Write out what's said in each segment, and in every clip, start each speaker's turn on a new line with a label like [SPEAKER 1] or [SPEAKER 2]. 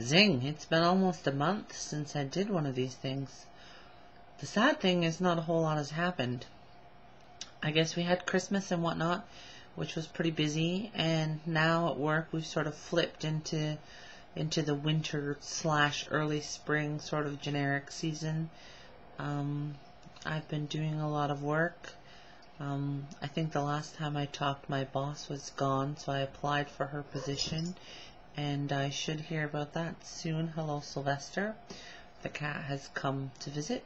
[SPEAKER 1] Zing, it's been almost a month since I did one of these things. The sad thing is not a whole lot has happened. I guess we had Christmas and whatnot, which was pretty busy, and now at work we've sort of flipped into the winter / early spring sort of generic season. I've been doing a lot of work. I think the last time I talked, my boss was gone, so I applied for her position, and I should hear about that soon. Hello, Sylvester. The cat has come to visit.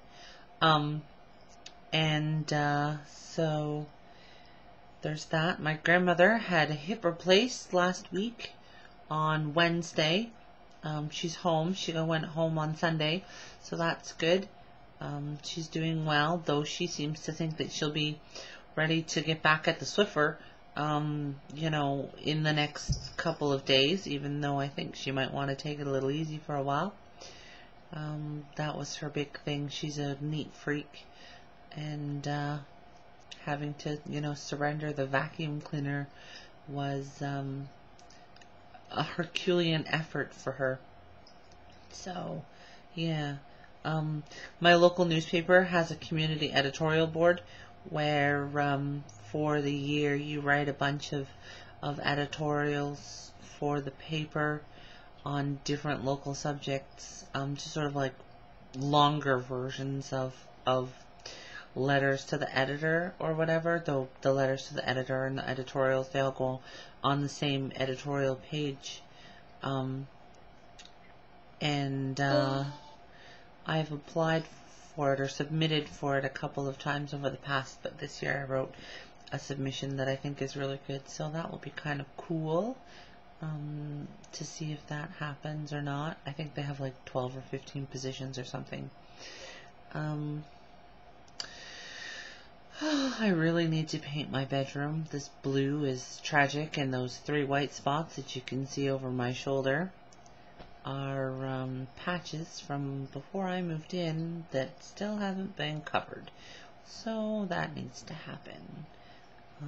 [SPEAKER 1] So there's that. My grandmother had a hip replaced last week on Wednesday. She's home. She went home on Sunday, so that's good. She's doing well, though she seems to think that she'll be ready to get back at the Swiffer, in the next couple of days, even though I think she might want to take it a little easy for a while. That was her big thing. She's a neat freak, and having to, surrender the vacuum cleaner was a Herculean effort for her. So, yeah. My local newspaper has a community editorial board where for the year you write a bunch of editorials for the paper on different local subjects, just sort of like longer versions of letters to the editor or whatever, though the letters to the editor and the editorials, they all go on the same editorial page. I've applied for it or submitted for it a couple of times over the past, but this year I wrote a submission that I think is really good, so that will be kind of cool to see if that happens or not. I think they have like 12 or 15 positions or something. I really need to paint my bedroom. This blue is tragic, and those 3 white spots that you can see over my shoulder are patches from before I moved in that still haven't been covered. So that needs to happen. I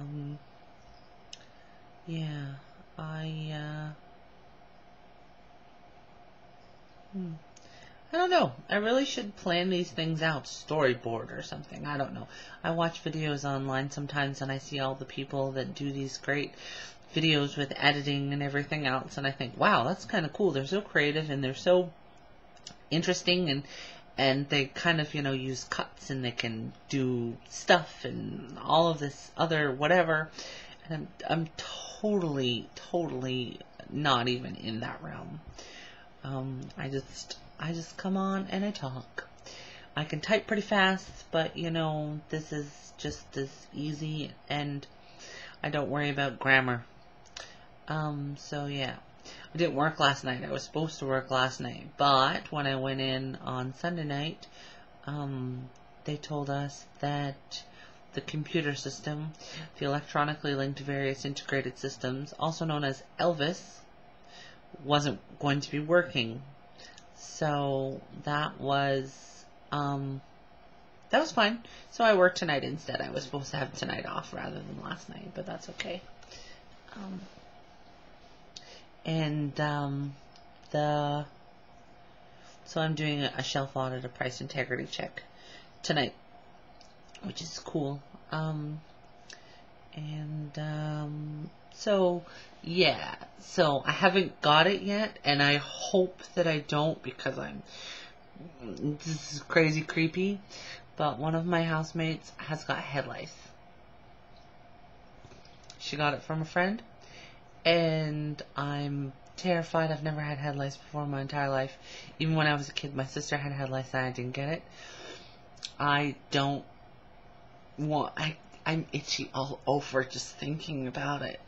[SPEAKER 1] don't know. I really should plan these things out, storyboard or something. I don't know. I watch videos online sometimes and I see all the people that do these great videos with editing and everything else, and I think, wow, that's kind of cool. They're so creative and they're so interesting, and they kind of, use cuts, and they can do stuff and all of this other whatever, and I'm totally not even in that realm. I just come on and I talk. I can type pretty fast, but this is just as easy, and I don't worry about grammar. So yeah, I didn't work last night. I was supposed to work last night, but when I went in on Sunday night, they told us that the computer system, the electronically linked various integrated systems, also known as ELVIS, wasn't going to be working. So that was fine. So I worked tonight instead. I was supposed to have tonight off rather than last night, but that's okay. So I'm doing a shelf audit, a price integrity check tonight, which is cool. So yeah, so I haven't got it yet, and I hope that I don't, because this is crazy creepy, but one of my housemates has got head lice. She got it from a friend, and I'm terrified. I've never had head lice before in my entire life. Even when I was a kid, my sister had head lice and I didn't get it. I don't want, I'm itchy all over just thinking about it.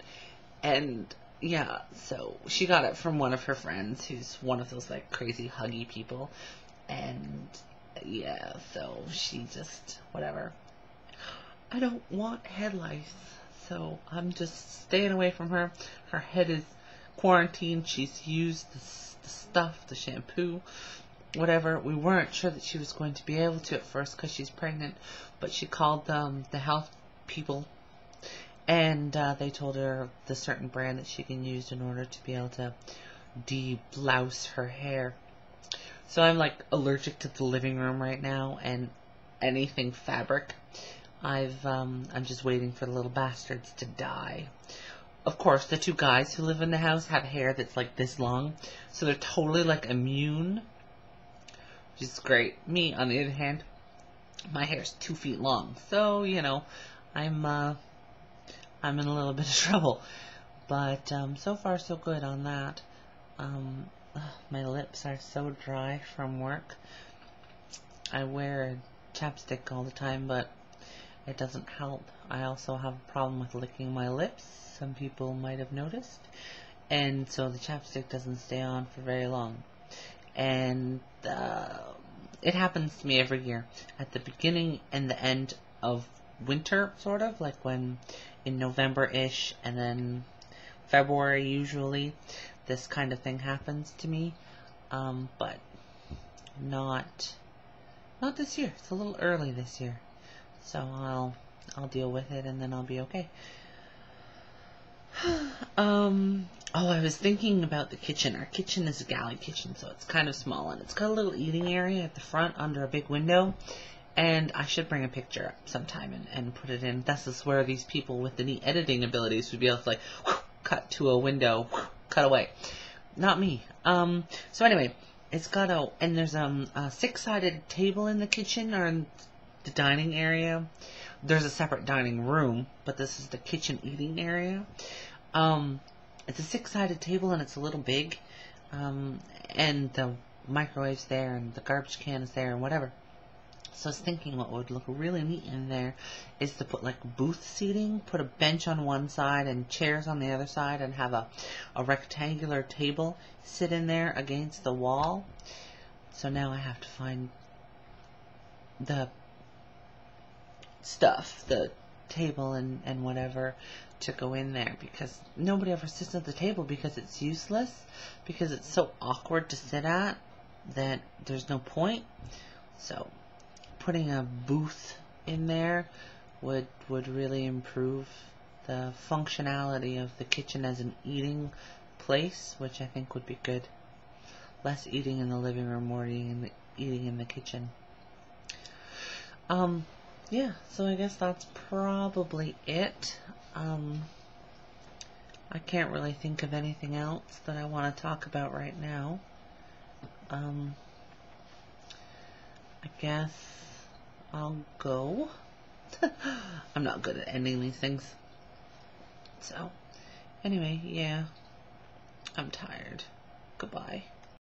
[SPEAKER 1] And yeah, so she got it from one of her friends who's one of those like crazy huggy people. And yeah, so she just, whatever. I don't want head lice, so I'm just staying away from her. Her head is quarantined. She's used the stuff, the shampoo, whatever. We weren't sure that she was going to be able to at first because she's pregnant, but she called the health people, and they told her the certain brand that she can use in order to be able to de-blouse her hair. So I'm like allergic to the living room right now and anything fabric. I'm just waiting for the little bastards to die. Of course, the two guys who live in the house have hair that's like this long, so they're totally like immune, which is great. Me, on the other hand, my hair's 2 feet long, so you know, I'm in a little bit of trouble. But so far so good on that. My lips are so dry from work. I wear chapstick all the time, but it doesn't help. I also have a problem with licking my lips. Some people might have noticed. And so the chapstick doesn't stay on for very long. And it happens to me every year. At the beginning and the end of winter, sort of, like when in November-ish and then February usually, this kind of thing happens to me. But not this year. It's a little early this year. So I'll deal with it and then I'll be okay. Oh, I was thinking about the kitchen. Our kitchen is a galley kitchen, so it's kind of small, and it's got a little eating area at the front under a big window. And I should bring a picture up sometime and put it in. This is where these people with the neat editing abilities would be able to like cut to a window, cut away. Not me. So anyway, it's got and there's a 6-sided table in the kitchen or in the dining area. There's a separate dining room, but this is the kitchen eating area. It's a 6-sided table and it's a little big, and the microwave's there and the garbage can is there and whatever. So I was thinking what would look really neat in there is to put like booth seating, put a bench on one side and chairs on the other side, and have a rectangular table sit in there against the wall. So now I have to find the stuff, the table and whatever to go in there, because nobody ever sits at the table because it's useless, because it's so awkward to sit at that there's no point. So putting a booth in there would really improve the functionality of the kitchen as an eating place, which I think would be good. Less eating in the living room, more eating in the kitchen. Yeah, so I guess that's probably it. I can't really think of anything else that I want to talk about right now. I guess I'll go. I'm not good at ending these things. So, anyway, yeah, I'm tired. Goodbye.